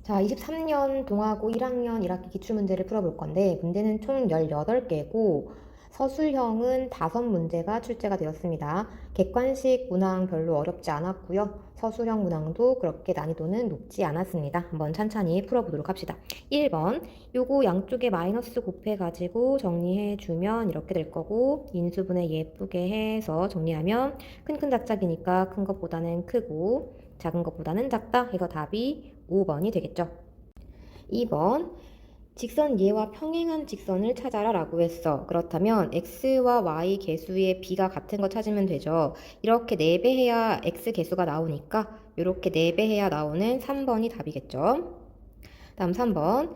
자, 23년 동하고 1학년 1학기 기출문제를 풀어볼 건데, 문제는 총 18개고, 서술형은 5문제가 출제가 되었습니다. 객관식 문항 별로 어렵지 않았고요. 서술형 문항도 그렇게 난이도는 높지 않았습니다. 한번 찬찬히 풀어보도록 합시다. 1번, 요거 양쪽에 마이너스 곱해가지고 정리해주면 이렇게 될 거고, 인수분해 예쁘게 해서 정리하면 큰 작작이니까 큰 것보다는 크고, 작은 것보다는 작다 해서 답이 5번이 되겠죠. 2번 직선 얘와 평행한 직선을 찾아라 라고 했어. 그렇다면 x와 y 개수의 b가 같은 거 찾으면 되죠. 이렇게 4배해야 x 개수가 나오니까 이렇게 4배해야 나오는 3번이 답이겠죠. 다음 3번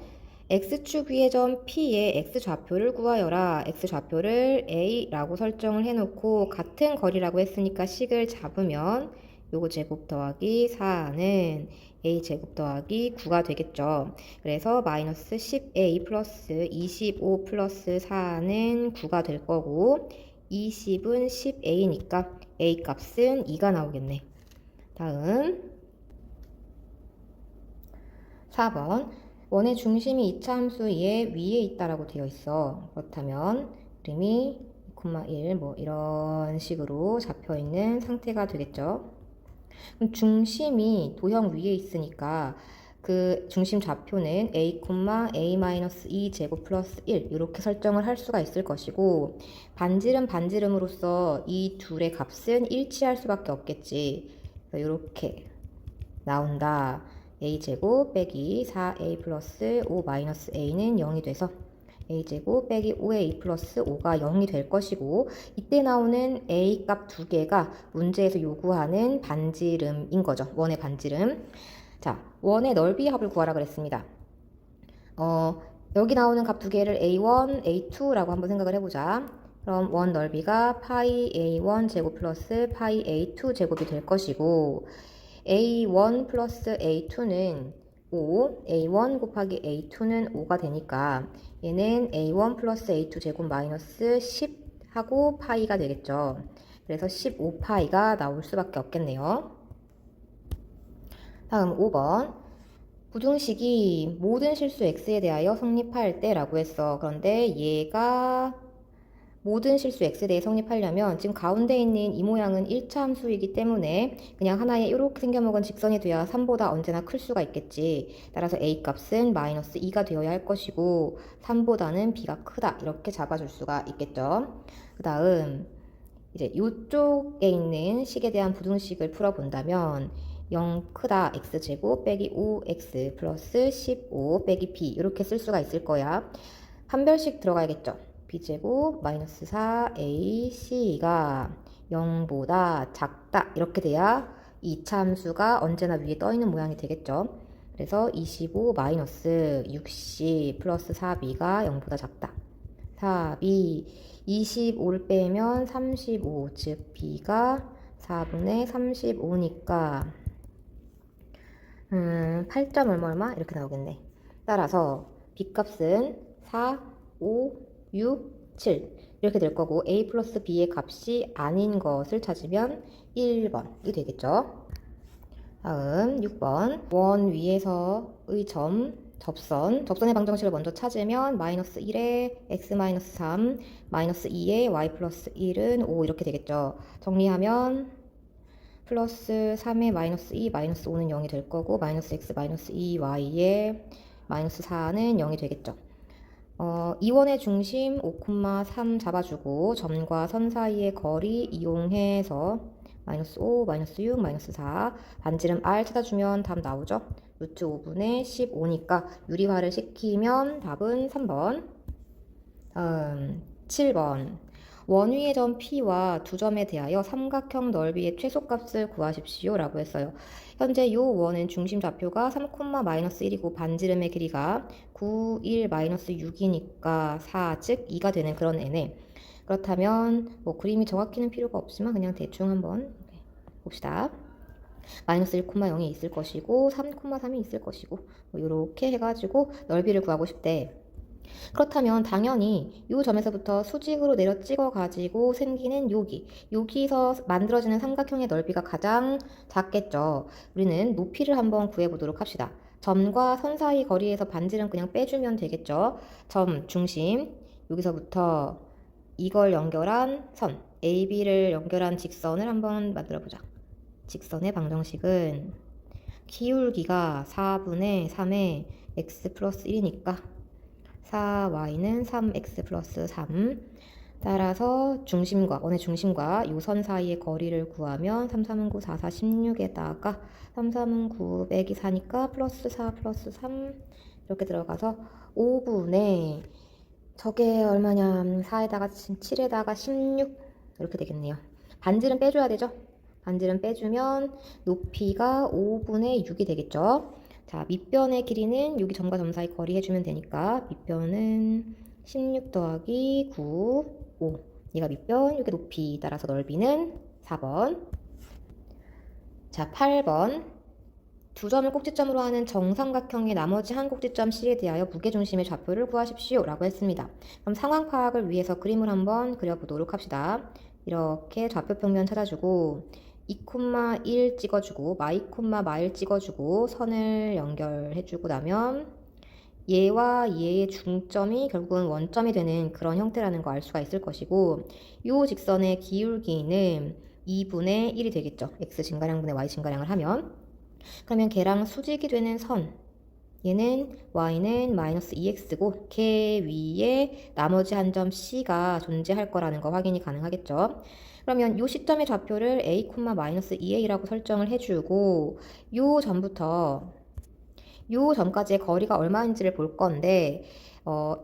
x축 위의 점 P의 x좌표를 구하여라. x좌표를 A라고 설정을 해놓고 같은 거리라고 했으니까 식을 잡으면 요거 제곱 더하기 4는 a제곱 더하기 9가 되겠죠. 그래서 마이너스 10a 플러스 25 플러스 4는 9가 될 거고 20은 10a니까 a 값은 2가 나오겠네. 다음 4번 원의 중심이 이차함수의 위에 있다라고 되어 있어. 그렇다면 그림이 2,1 뭐 이런 식으로 잡혀 있는 상태가 되겠죠. 그럼 중심이 도형 위에 있으니까 그 중심 좌표는 a,a-2 제곱 플러스 1 이렇게 설정을 할 수가 있을 것이고 반지름으로써 이 둘의 값은 일치할 수밖에 없겠지. 이렇게 나온다. a제곱 빼기 4a 플러스 5 마이너스 a는 0이 돼서 a제곱 빼기 5a 플러스 5가 0이 될 것이고 이때 나오는 a 값 두 개가 문제에서 요구하는 반지름인 거죠. 원의 반지름. 자, 원의 넓이 합을 구하라 그랬습니다. 여기 나오는 값 두 개를 a1, a2라고 한번 생각을 해보자. 그럼 원 넓이가 파이 a1 제곱 플러스 파이 a2 제곱이 될 것이고 a1 플러스 a2는 5, a1 곱하기 a2는 5가 되니까 얘는 a1 플러스 a2 제곱 마이너스 10 하고 파이가 되겠죠. 그래서 15파이가 나올 수밖에 없겠네요. 다음 5번 부등식이 모든 실수 x에 대하여 성립할 때라고 했어. 그런데 얘가 모든 실수 x에 대해 성립하려면 지금 가운데 있는 이 모양은 1차 함수이기 때문에 그냥 하나의 이렇게 생겨먹은 직선이 돼야 3보다 언제나 클 수가 있겠지. 따라서 a 값은 마이너스 2가 되어야 할 것이고 3보다는 b가 크다 이렇게 잡아줄 수가 있겠죠. 그 다음 이제 이쪽에 있는 식에 대한 부등식을 풀어본다면 0 크다 x제곱 빼기 5x 플러스 15 빼기 b 이렇게 쓸 수가 있을 거야. 한 별씩 들어가야겠죠. b제곱 마이너스 4ac가 0보다 작다 이렇게 돼야 이 이차 함수가 언제나 위에 떠있는 모양이 되겠죠. 그래서 25 마이너스 60 플러스 4b가 0보다 작다. 4b 25를 빼면 35 즉 b가 4분의 35니까 8점 얼마 이렇게 나오겠네. 따라서 b값은 4, 5, 6, 7 이렇게 될 거고 a 플러스 b의 값이 아닌 것을 찾으면 1번이 되겠죠. 다음 6번 원 위에서의 점 접선의 방정식을 먼저 찾으면 마이너스 1에 x 마이너스 3 마이너스 2에 y 플러스 1은 5 이렇게 되겠죠. 정리하면 플러스 3에 마이너스 2 마이너스 5는 0이 될 거고 마이너스 x 마이너스 2y에 마이너스 4는 0이 되겠죠. 이원의 중심 5,3 잡아주고 점과 선 사이의 거리 이용해서 마이너스 5, 마이너스 6, 마이너스 4 반지름 R 찾아주면 답 나오죠. 루트 5분의 15니까 유리화를 시키면 답은 3번. 7번 원위의 점 P와 두 점에 대하여 삼각형 넓이의 최소값을 구하십시오 라고 했어요. 현재 요 원은 중심 좌표가 3,-1이고 반지름의 길이가 9, 1, 마이너스 6이니까 4, 즉 2가 되는 그런 애네. 그렇다면 뭐 그림이 정확히는 필요가 없지만 그냥 대충 한번 봅시다. 마이너스 1,0이 있을 것이고 3,3이 있을 것이고 뭐 이렇게 해가지고 넓이를 구하고 싶대. 그렇다면 당연히 이 점에서부터 수직으로 내려 찍어가지고 생기는 여기서 만들어지는 삼각형의 넓이가 가장 작겠죠. 우리는 높이를 한번 구해보도록 합시다. 점과 선 사이 거리에서 반지름 그냥 빼주면 되겠죠. 점, 중심, 여기서부터 이걸 연결한 선, AB를 연결한 직선을 한번 만들어 보자. 직선의 방정식은 기울기가 4분의 3의 x 플러스 1이니까 4y는 3x 플러스 3. 따라서 중심과 원의 중심과 요 선 사이의 거리를 구하면 3, 3은 9, 4, 4, 16에다가 3, 3은 9 빼기 4니까 플러스 4 플러스 3 이렇게 들어가서 5분의 저게 얼마냐 4에다가 7에다가 16 이렇게 되겠네요. 반지름 빼줘야 되죠. 반지름 빼주면 높이가 5분의 6이 되겠죠. 자, 밑변의 길이는 여기 점과 점 사이 거리 해주면 되니까 밑변은 16 더하기 9, 5. 얘가 밑변, 이게 높이. 따라서 넓이는 4번. 자, 8번. 두 점을 꼭지점으로 하는 정삼각형의 나머지 한 꼭지점 C에 대하여 무게중심의 좌표를 구하십시오 라고 했습니다. 그럼 상황 파악을 위해서 그림을 한번 그려보도록 합시다. 이렇게 좌표 평면 찾아주고 2,1 찍어주고 마일 찍어주고 선을 연결해주고 나면 얘와 얘의 중점이 결국은 원점이 되는 그런 형태라는 거 알 수가 있을 것이고 이 직선의 기울기는 2분의 1이 되겠죠. x 증가량분의 y 증가량을 하면 그러면 걔랑 수직이 되는 선 얘는 y는 마이너스 2x고 걔 위에 나머지 한 점 c가 존재할 거라는 거 확인이 가능하겠죠. 그러면 이 시점의 좌표를 a, 마이너스 2a라고 설정을 해주고 요 점부터 요 점까지의 거리가 얼마인지를 볼 건데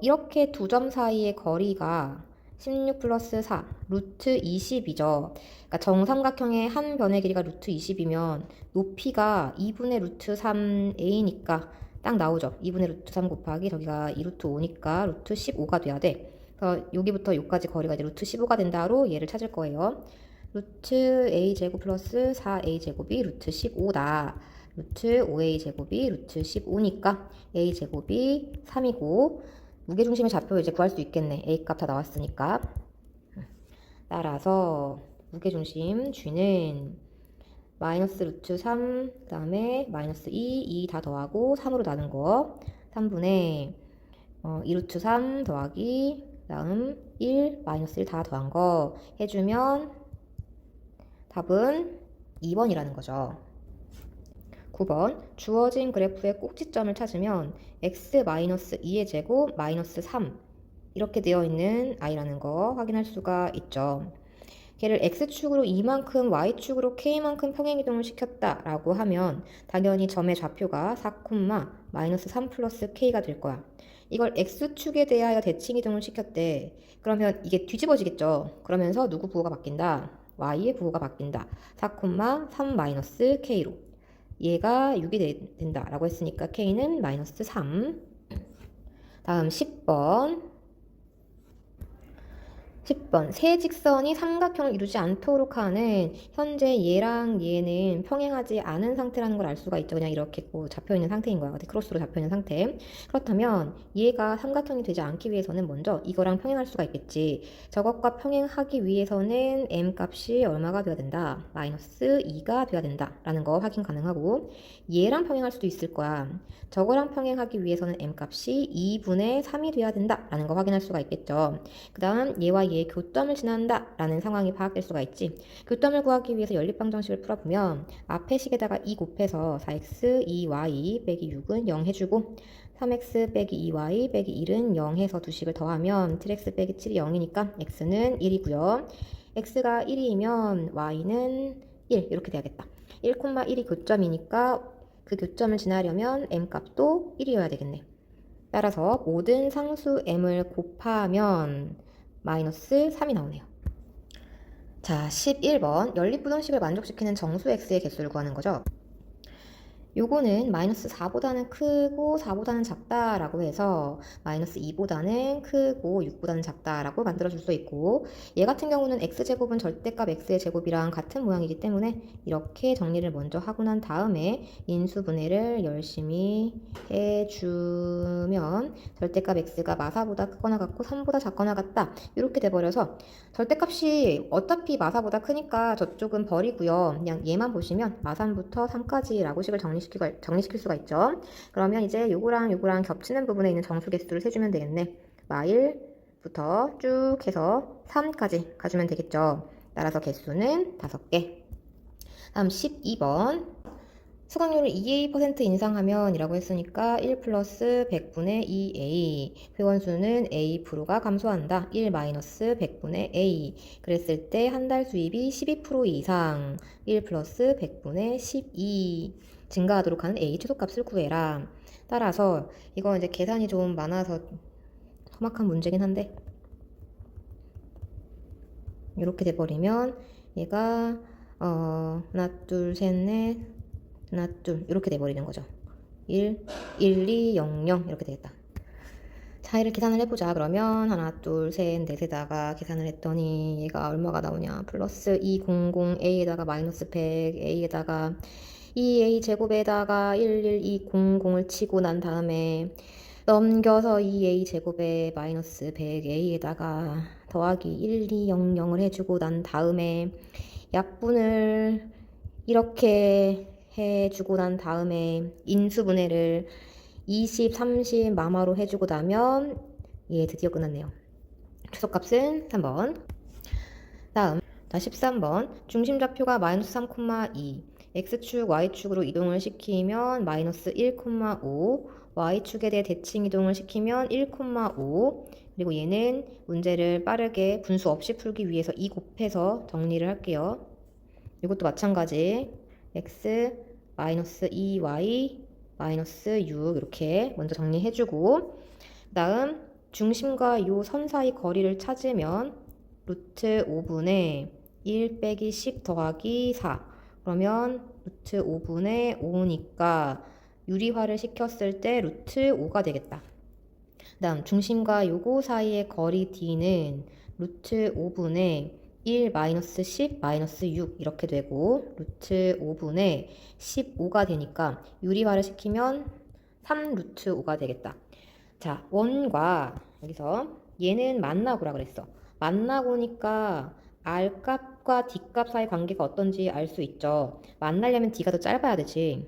이렇게 두 점 사이의 거리가 16 플러스 4, 루트 20이죠. 그러니까 정삼각형의 한 변의 길이가 루트 20이면 높이가 2분의 루트 3a니까 딱 나오죠. 2분의 루트 3 곱하기 저기가 2 루트 5니까 루트 15가 돼야 돼. 그래서 여기부터 여기까지 거리가 이제 루트 15가 된다로 얘를 찾을 거예요. 루트 a 제곱 플러스 4a 제곱이 루트 15다. 루트 5a 제곱이 루트 15니까 a 제곱이 3이고 무게중심의 좌표 이제 구할 수 있겠네. a 값 다 나왔으니까. 따라서 무게중심 G는 마이너스 루트 3, 그 다음에 마이너스 2 다 더하고 3으로 나눈 거 3분의 2 루트 3 더하기 다음 1 마이너스 1 다 더한 거 해주면 답은 2번이라는 거죠. 9번 주어진 그래프의 꼭지점을 찾으면 x-2의 제곱 마이너스 3 이렇게 되어 있는 i라는 거 확인할 수가 있죠. 걔를 x축으로 이만큼 y축으로 k만큼 평행이동을 시켰다라고 하면 당연히 점의 좌표가 4, 마이너스 3 플러스 k가 될 거야. 이걸 x축에 대하여 대칭이동을 시켰대. 그러면 이게 뒤집어지겠죠. 그러면서 누구 부호가 바뀐다? y의 부호가 바뀐다. 4, 3 마이너스 k로. 얘가 6이 된다라고 했으니까 k는 마이너스 3. 다음 10번. 세 직선이 삼각형을 이루지 않도록 하는 현재 얘랑 얘는 평행하지 않은 상태라는 걸 알 수가 있죠. 그냥 이렇게 잡혀 있는 상태인 거야. 크로스로 잡혀 있는 상태. 그렇다면 얘가 삼각형이 되지 않기 위해서는 먼저 이거랑 평행할 수가 있겠지. 저것과 평행하기 위해서는 m 값이 얼마가 돼야 된다? 마이너스 2가 돼야 된다. 라는 거 확인 가능하고 얘랑 평행할 수도 있을 거야. 저거랑 평행하기 위해서는 m 값이 2분의 3이 돼야 된다. 라는 거 확인할 수가 있겠죠. 그 다음 얘와 얘의 교점을 지난다 라는 상황이 파악될 수가 있지. 교점을 구하기 위해서 연립방정식을 풀어보면 앞에 식에다가 2 곱해서 4x 2y 빼기 6은 0 해주고 3x 빼기 2y 빼기 1은 0 해서 두 식을 더하면 7x 빼기 7이 0이니까 x는 1이고요. x가 1이면 y는 1 이렇게 돼야겠다. 1,1이 교점이니까 그 교점을 지나려면 m 값도 1이어야 되겠네. 따라서 모든 상수 m을 곱하면 마이너스 3이 나오네요. 자, 11번 연립부등식을 만족시키는 정수 x의 개수를 구하는 거죠. 요거는 마이너스 4보다는 크고 4보다는 작다라고 해서 마이너스 2보다는 크고 6보다는 작다라고 만들어줄 수 있고 얘 같은 경우는 x제곱은 절대값 x의 제곱이랑 같은 모양이기 때문에 이렇게 정리를 먼저 하고 난 다음에 인수분해를 열심히 해주면 절대값 x가 마사보다 크거나 같고 3보다 작거나 같다 이렇게 돼버려서 절대값이 어차피 마사보다 크니까 저쪽은 버리고요. 그냥 얘만 보시면 마3부터 3까지 라고 식을 정리 정리시킬 수가 있죠. 그러면 이제 요거랑 요거랑 겹치는 부분에 있는 정수 개수를 세주면 되겠네. 마일부터 쭉 해서 3까지 가주면 되겠죠. 따라서 개수는 5개. 다음 12번. 수강료를 2A% 인상하면 이라고 했으니까 1 플러스 100분의 2A. 회원수는 A%가 감소한다. 1 마이너스 100분의 A. 그랬을 때 한 달 수입이 12% 이상. 1 플러스 100분의 12. 증가하도록 하는 A 최소값을 구해라. 따라서 이거 이제 계산이 좀 많아서 험악한 문제긴 한데 이렇게 돼버리면 얘가 하나 둘 셋 넷 하나 둘 이렇게 돼버리는 거죠. 1, 2, 0, 0 이렇게 되겠다. 차이를 계산을 해보자. 그러면 하나 둘 셋 넷에다가 계산을 했더니 얘가 얼마가 나오냐. 플러스 200A에다가 마이너스 100A에다가 2A 제곱에다가 11200을 치고 난 다음에 넘겨서 2A 제곱에 마이너스 100A에다가 더하기 1200을 해주고 난 다음에 약분을 이렇게 해주고 난 다음에 인수분해를 20, 30 마마로 해주고 나면 예, 드디어 끝났네요. 최소값은 3번. 다음 13번. 중심좌표가 마이너스 3,2 X축, Y축으로 이동을 시키면 마이너스 1,5 Y축에 대해 대칭 이동을 시키면 1,5 그리고 얘는 문제를 빠르게 분수 없이 풀기 위해서 2 곱해서 정리를 할게요. 이것도 마찬가지 x 마이너스 2y 마이너스 6 이렇게 먼저 정리해주고 다음 중심과 요 선 사이 거리를 찾으면 루트 5분의 1 빼기 10 더하기 4 그러면 루트 5분의 5니까 유리화를 시켰을 때 루트 5가 되겠다. 다음 중심과 요거 사이의 거리 d는 루트 5분의 1 마이너스 10 마이너스 6 이렇게 되고 루트 5분의 15가 되니까 유리화를 시키면 3 루트 5가 되겠다. 자, 원과 여기서 얘는 만나고라 그랬어. 만나고니까 R값과 D값 사이 관계가 어떤지 알 수 있죠. 만나려면 D가 더 짧아야 되지.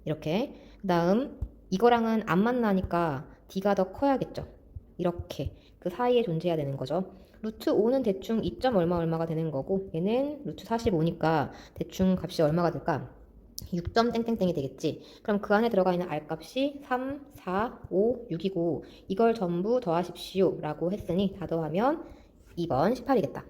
이렇게. 그 다음 이거랑은 안 만나니까 D가 더 커야겠죠. 이렇게 그 사이에 존재해야 되는 거죠. 루트 5는 대충 2점 얼마가 되는 거고 얘는 루트 45니까 대충 값이 얼마가 될까? 6점 땡땡땡이 되겠지. 그럼 그 안에 들어가 있는 R값이 3, 4, 5, 6이고 이걸 전부 더하십시오 라고 했으니 다 더하면 2번 18이겠다.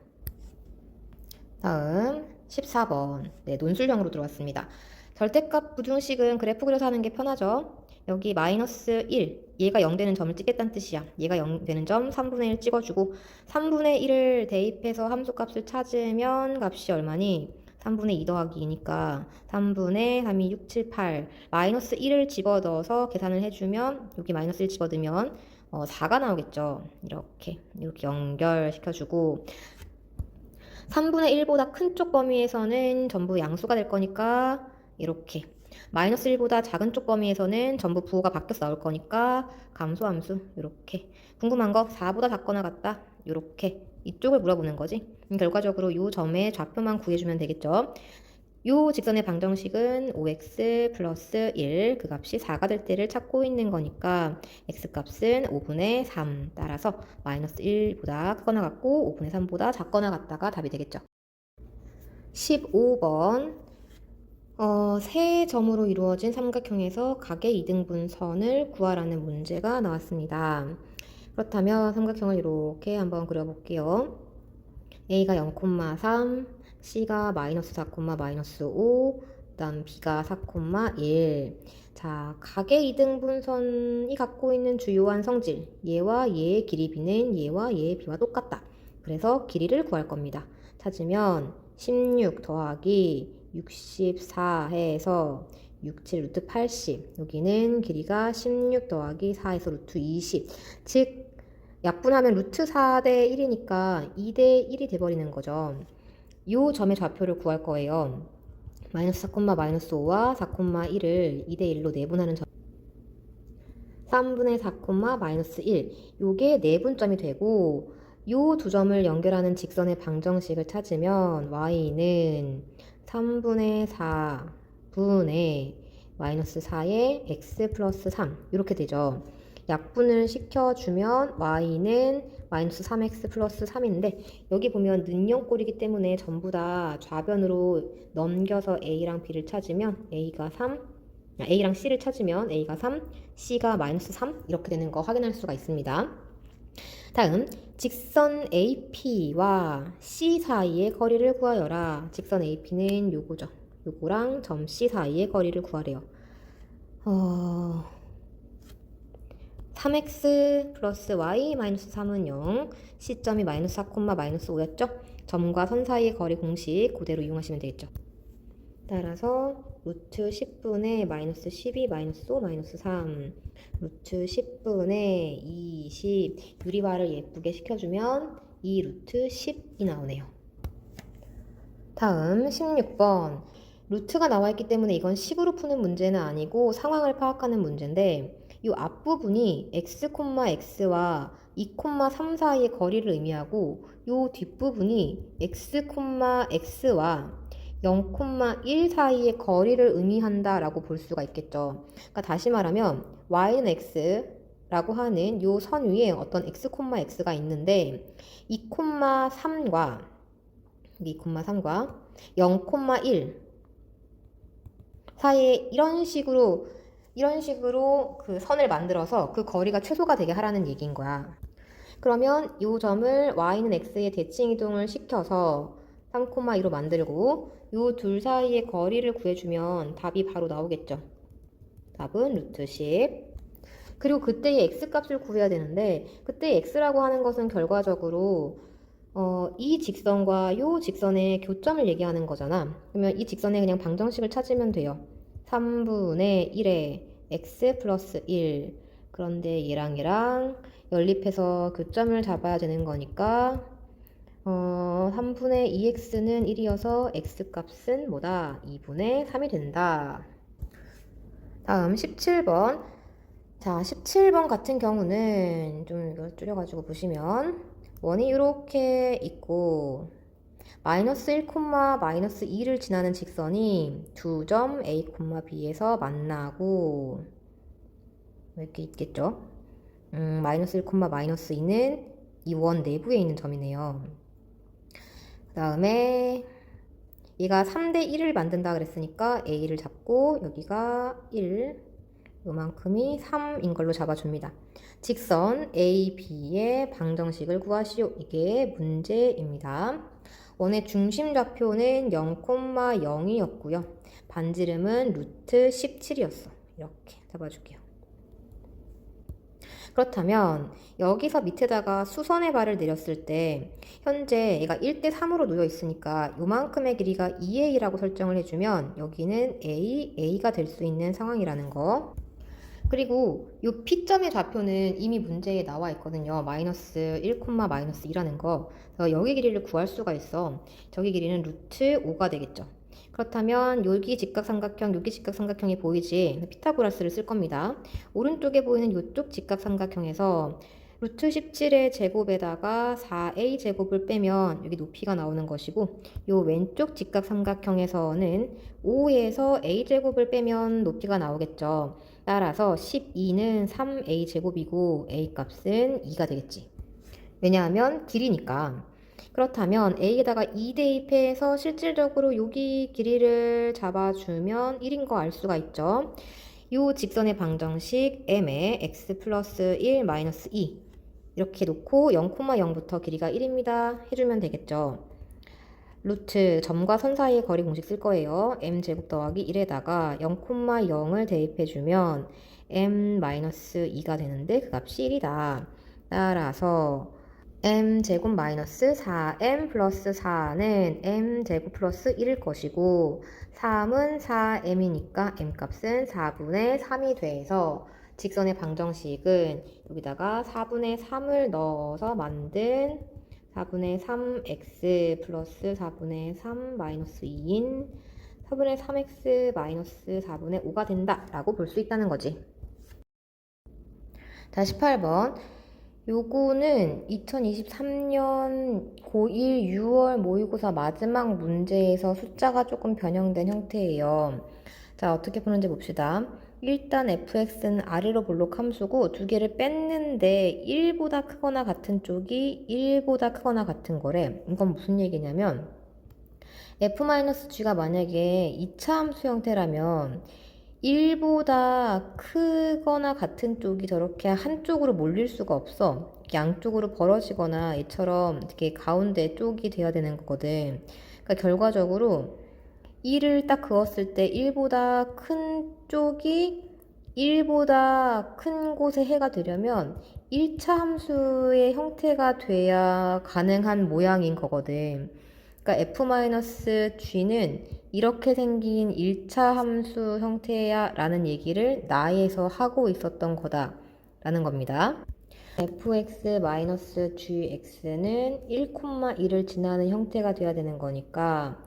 다음 14번 네, 논술형으로 들어왔습니다. 절대값 부등식은 그래프 그려서 하는 게 편하죠. 여기 마이너스 1 얘가 0 되는 점을 찍겠다는 뜻이야. 얘가 0 되는 점 3분의 1 찍어주고 3분의 1을 대입해서 함수값을 찾으면 값이 얼마니? 3분의 2 더하기 2니까 3분의 3이 6, 7, 8 마이너스 1을 집어넣어서 계산을 해주면 여기 마이너스 1 집어넣으면 4가 나오겠죠. 이렇게 연결시켜주고 3분의 1보다 큰 쪽 범위에서는 전부 양수가 될 거니까 이렇게 마이너스 1보다 작은 쪽 범위에서는 전부 부호가 바뀌어서 나올 거니까 감소함수 이렇게 궁금한 거 4보다 작거나 같다 이렇게 이쪽을 물어보는 거지. 결과적으로 이 점의 좌표만 구해주면 되겠죠. 이 직선의 방정식은 5x 플러스 1 그 값이 4가 될 때를 찾고 있는 거니까 x값은 5분의 3 따라서 마이너스 1보다 크거나 같고 5분의 3보다 작거나 같다가 답이 되겠죠. 15번 세 점으로 이루어진 삼각형에서 각의 이등분선을 구하라는 문제가 나왔습니다. 그렇다면 삼각형을 이렇게 한번 그려볼게요. A가 0,3, C가 마이너스 4, 마이너스 5, 그 다음 B가 4, 1. 자, 각의 이등분선이 갖고 있는 주요한 성질, 얘와 얘의 길이 B는 얘와 얘의 B와 똑같다. 그래서 길이를 구할 겁니다. 찾으면 16 더하기 64 해서 67 루트 80 여기는 길이가 16 더하기 4에서 루트 20 즉 약분하면 루트 4대 1이니까 2대 1이 돼버리는 거죠. 이 점의 좌표를 구할 거예요. 마이너스 4, 마이너스 5와 4, 1을 2대 1로 내분하는 점 3분의 4, 마이너스 1 요게 내분점이 되고 요 두 점을 연결하는 직선의 방정식을 찾으면 y는 3분의 4분의 마이너스 4에 x 플러스 3 이렇게 되죠. 약분을 시켜주면 y는 마이너스 3x 플러스 3인데 여기 보면 는영꼴이기 때문에 전부 다 좌변으로 넘겨서 a랑 b를 찾으면 a가 3, a랑 c를 찾으면 a가 3, c가 마이너스 3 이렇게 되는 거 확인할 수가 있습니다. 다음 직선 AP와 C 사이의 거리를 구하여라. 직선 AP는 요거죠. 요거랑 점 C 사이의 거리를 구하래요. 3x 플러스 y 마이너스 3은 0, C점이 마이너스 4, 마이너스 5였죠? 점과 선 사이의 거리 공식 그대로 이용하시면 되겠죠. 따라서 루트 10분의 마이너스 12 마이너스 5 마이너스 3 루트 10분의 20 유리화를 예쁘게 시켜주면 2 루트 10이 나오네요. 다음 16번 루트가 나와 있기 때문에 이건 식으로 푸는 문제는 아니고 상황을 파악하는 문제인데 이 앞부분이 x, x와 2, 3 사이의 거리를 의미하고 이 뒷부분이 x, x와 0,1 사이의 거리를 의미한다라고 볼 수가 있겠죠. 그러니까 다시 말하면 y는 x라고 하는 이 선 위에 어떤 x, x가 있는데 2,3과 0,1 사이에 이런 식으로 그 선을 만들어서 그 거리가 최소가 되게 하라는 얘기인 거야. 그러면 이 점을 y는 x에 대칭 이동을 시켜서 3,2로 만들고 이 둘 사이의 거리를 구해주면 답이 바로 나오겠죠. 답은 루트 10. 그리고 그때의 x 값을 구해야 되는데 그때의 x라고 하는 것은 결과적으로 이 직선과 이 직선의 교점을 얘기하는 거잖아. 그러면 이 직선에 그냥 방정식을 찾으면 돼요. 3분의 1에 x 플러스 1. 그런데 얘랑 연립해서 교점을 잡아야 되는 거니까 3분의 2x는 1이어서 x값은 뭐다? 2분의 3이 된다. 다음 17번. 자, 17번 같은 경우는 좀 이걸 줄여가지고 보시면 원이 이렇게 있고 마이너스 1, 마이너스 2를 지나는 직선이 두 점 A, B에서 만나고 이렇게 있겠죠. 마이너스 1, 마이너스 2는 이 원 내부에 있는 점이네요. 그 다음에 얘가 3대 1을 만든다 그랬으니까 A를 잡고 여기가 1 요만큼이 3인 걸로 잡아줍니다. 직선 AB의 방정식을 구하시오. 이게 문제입니다. 원의 중심 좌표는 0,0이었고요. 반지름은 루트 17이었어. 이렇게 잡아줄게요. 그렇다면 여기서 밑에다가 수선의 발을 내렸을 때 현재 얘가 1대 3으로 놓여 있으니까 요만큼의 길이가 2a라고 설정을 해주면 여기는 a가 될 수 있는 상황이라는 거. 그리고 이 P점의 좌표는 이미 문제에 나와 있거든요. 마이너스 1, 마이너스 2라는 거. 그래서 여기 길이를 구할 수가 있어. 저기 길이는 루트 5가 되겠죠. 그렇다면 여기 직각삼각형, 여기 직각삼각형이 보이지? 피타고라스를 쓸 겁니다. 오른쪽에 보이는 이쪽 직각삼각형에서 루트 17의 제곱에다가 4a 제곱을 빼면 여기 높이가 나오는 것이고 이 왼쪽 직각삼각형에서는 5에서 a 제곱을 빼면 높이가 나오겠죠. 따라서 12는 3a 제곱이고 a 값은 2가 되겠지. 왜냐하면 길이니까. 그렇다면 a에다가 2 대입해서 실질적으로 여기 길이를 잡아주면 1인 거 알 수가 있죠. 이 직선의 방정식 m에 x 플러스 1 마이너스 2 이렇게 놓고 0,0부터 길이가 1입니다. 해주면 되겠죠. 루트 점과 선 사이의 거리 공식 쓸 거예요. m제곱 더하기 1에다가 0,0을 대입해주면 m-2가 되는데 그 값이 1이다. 따라서 m제곱 마이너스 4m 플러스 4는 m제곱 플러스 1일 것이고 3은 4m이니까 m값은 4분의 3이 돼서 직선의 방정식은 여기다가 4분의 3을 넣어서 만든 4분의 3x 플러스 4분의 3 마이너스 2인 4분의 3x 마이너스 4분의 5가 된다 라고 볼 수 있다는 거지. 자, 18번. 요거는 2023년 고1 6월 모의고사 마지막 문제에서 숫자가 조금 변형된 형태예요. 자, 어떻게 푸는지 봅시다. 일단 fx는 아래로 볼록 함수고 두 개를 뺐는데 1보다 크거나 같은 쪽이 1보다 크거나 같은 거래. 이건 무슨 얘기냐면 f-g가 만약에 2차 함수 형태라면 1보다 크거나 같은 쪽이 저렇게 한쪽으로 몰릴 수가 없어. 양쪽으로 벌어지거나 이처럼 이렇게 가운데 쪽이 돼야 되는 거거든. 그러니까 결과적으로 1을 딱 그었을 때 1보다 큰 쪽이 1보다 큰 곳에 해가 되려면 1차 함수의 형태가 돼야 가능한 모양인 거거든. 그러니까 f-g는 이렇게 생긴 1차 함수 형태야 라는 얘기를 나에서 하고 있었던 거다 라는 겁니다. fx-gx는 1,1을 지나는 형태가 돼야 되는 거니까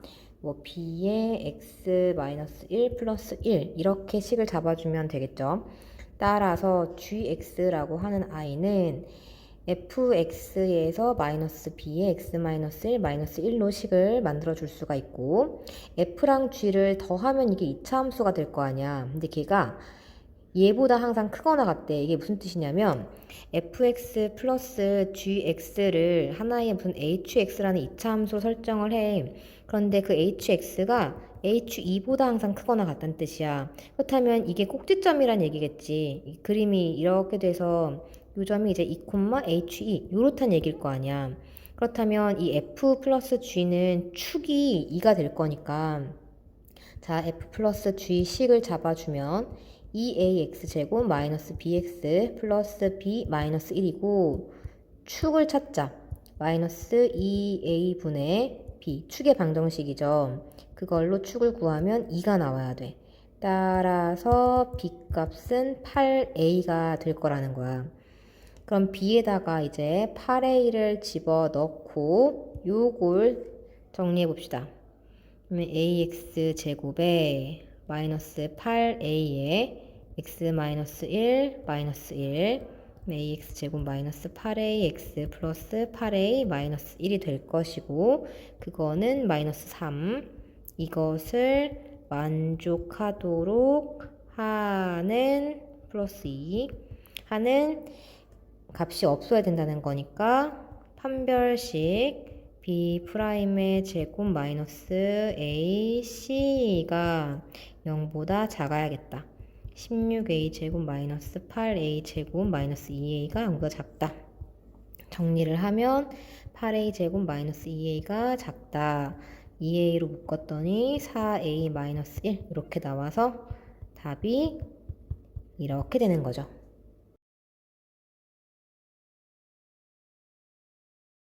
뭐 b의 x-1 플러스 1 이렇게 식을 잡아주면 되겠죠. 따라서 gx라고 하는 i는 fx에서 마이너스 b의 x-1 마이너스 1로 식을 만들어 줄 수가 있고 f랑 g를 더하면 이게 2차 함수가 될 거 아니야. 근데 걔가 얘보다 항상 크거나 같대. 이게 무슨 뜻이냐면 fx 플러스 gx를 하나의 무슨 hx라는 2차 함수로 설정을 해. 그런데 그 hx가 h2보다 항상 크거나 같다는 뜻이야. 그렇다면 이게 꼭지점이란 얘기겠지. 이 그림이 이렇게 돼서 이 점이 이제 2, he 요렇단 얘기일 거 아니야. 그렇다면 이 f 플러스 g는 축이 2가 될 거니까 자 f 플러스 g 식을 잡아주면 2ax 제곱 마이너스 bx 플러스 b 마이너스 1이고 축을 찾자. 마이너스 2a분의 b 축의 방정식이죠. 그걸로 축을 구하면 2가 나와야 돼. 따라서 b 값은 8a가 될 거라는 거야. 그럼 b에다가 이제 8a를 집어넣고 요걸 정리해 봅시다. 그러면 ax 제곱에 마이너스 8a에 x 마이너스 1 마이너스 1 ax 제곱 마이너스 8ax 플러스 8a 마이너스 1이 될 것이고 그거는 마이너스 3 이것을 만족하도록 하는 플러스 2 하는 값이 없어야 된다는 거니까 판별식 b'의 제곱 마이너스 ac가 0보다 작아야겠다. 16a 제곱 마이너스 8a 제곱 마이너스 2a가 0보다 작다. 정리를 하면 8a 제곱 마이너스 2a가 작다. 2a로 묶었더니 4a 마이너스 1 이렇게 나와서 답이 이렇게 되는 거죠.